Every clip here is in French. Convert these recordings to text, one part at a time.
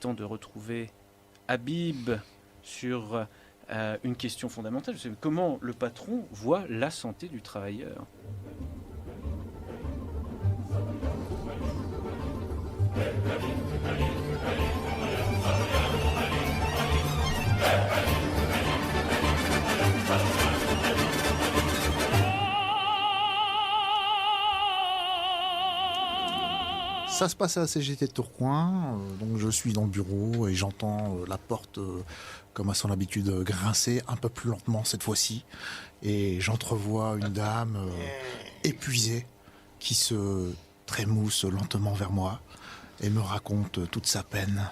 Temps de retrouver Habib sur une question fondamentale. C'est comment le patron voit la santé du travailleur. Ça se passe à la CGT de Tourcoing, donc je suis dans le bureau et j'entends la porte, comme à son habitude, grincer un peu plus lentement cette fois-ci. Et j'entrevois une dame épuisée qui se trémousse lentement vers moi et me raconte toute sa peine.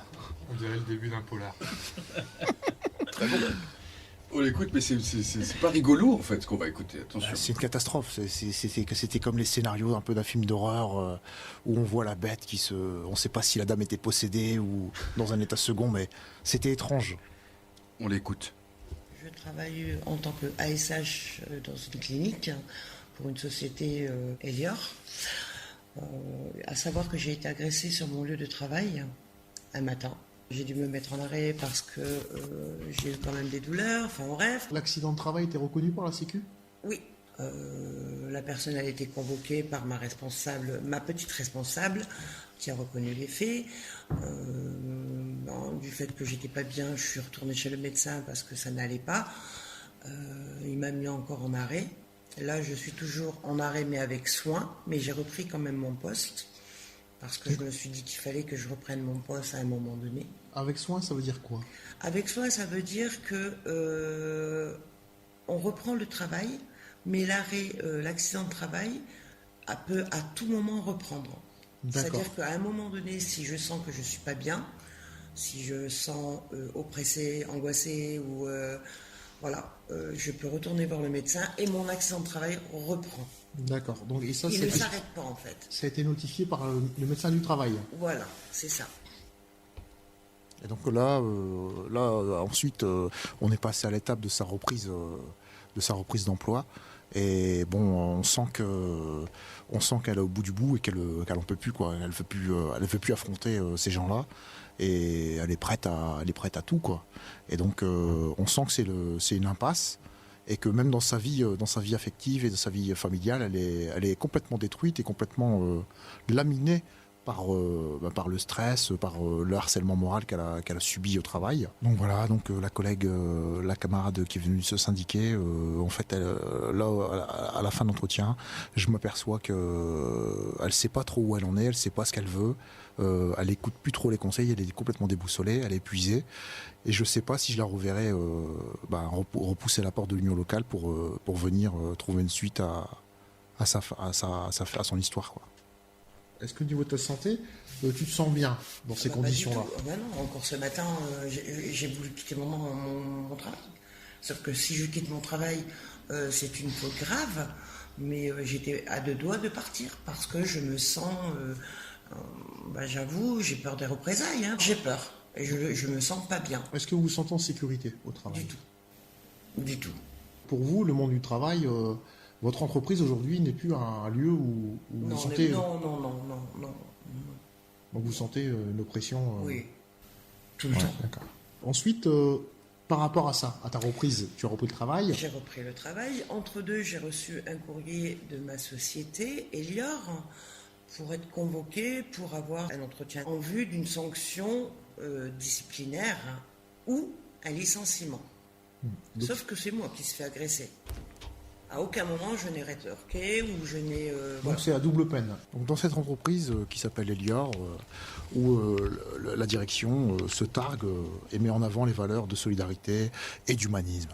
On dirait le début d'un polar. Très bon. On l'écoute, mais c'est pas rigolo en fait ce qu'on va écouter, attention. C'est une catastrophe, c'était comme les scénarios un peu d'un film d'horreur où on voit la bête on ne sait pas si la dame était possédée ou dans un état second, mais c'était étrange. On l'écoute. Je travaille en tant que ASH dans une clinique pour une société Elior. À savoir que j'ai été agressée sur mon lieu de travail un matin. J'ai dû me mettre en arrêt parce que j'ai eu quand même des douleurs, enfin bref. L'accident de travail était reconnu par la Sécu ? Oui. La personne a été convoquée par ma petite responsable, qui a reconnu les faits. Du fait que j'étais pas bien, je suis retournée chez le médecin parce que ça n'allait pas. Il m'a mis encore en arrêt. Là, je suis toujours en arrêt, mais avec soin. Mais j'ai repris quand même mon poste. Parce que je me suis dit qu'il fallait que je reprenne mon poste à un moment donné. Avec soin, ça veut dire quoi ? Avec soin, ça veut dire que on reprend le travail, mais l'accident de travail peut à tout moment reprendre. D'accord. C'est-à-dire qu'à un moment donné, si je sens que je ne suis pas bien, si je sens oppressée, angoissée, ou je peux retourner voir le médecin et mon accident de travail reprend. D'accord. Donc, et ça, Il ne s'arrête pas en fait. Ça a été notifié par le médecin du travail. Voilà, c'est ça. Et donc là ensuite, on est passé à l'étape de sa reprise d'emploi. Et bon, on sent qu'elle est au bout du bout et qu'elle en peut plus, quoi. Elle veut plus affronter ces gens-là. Et elle est prête à tout, quoi. Et donc on sent que c'est une impasse et que même dans sa vie affective et dans sa vie familiale, elle est complètement détruite et complètement laminée par le stress, par le harcèlement moral qu'elle a subi au travail. Donc voilà, la camarade qui est venue se syndiquer, en fait, à la fin de l'entretien, je m'aperçois qu'elle sait pas trop où elle en est, elle sait pas ce qu'elle veut, elle écoute plus trop les conseils, elle est complètement déboussolée, elle est épuisée, et je sais pas si je la reverrai repousser la porte de l'union locale pour venir trouver une suite à son histoire, quoi. Est-ce que au niveau de ta santé, tu te sens bien dans ces conditions-là ? Non, encore ce matin, j'ai voulu quitter mon travail. Sauf que si je quitte mon travail, c'est une faute grave, mais j'étais à deux doigts de partir parce que je me sens, j'avoue, j'ai peur des représailles. Hein. J'ai peur et je me sens pas bien. Est-ce que vous vous sentez en sécurité au travail ? Du tout. Pour vous, le monde du travail, votre entreprise aujourd'hui n'est plus un lieu où vous sentez... Non. Donc vous sentez une oppression... Oui, tout le temps. D'accord. Ensuite, par rapport à ça, à ta reprise, tu as repris le travail ? J'ai repris le travail. Entre deux, j'ai reçu un courrier de ma société, Elior, pour être convoqué pour avoir un entretien en vue d'une sanction disciplinaire ou un licenciement. Sauf que c'est moi qui se fait agresser. À aucun moment je n'ai rétorqué ou je n'ai... Donc c'est à double peine. Donc dans cette entreprise qui s'appelle Elior, où la direction se targue et met en avant les valeurs de solidarité et d'humanisme.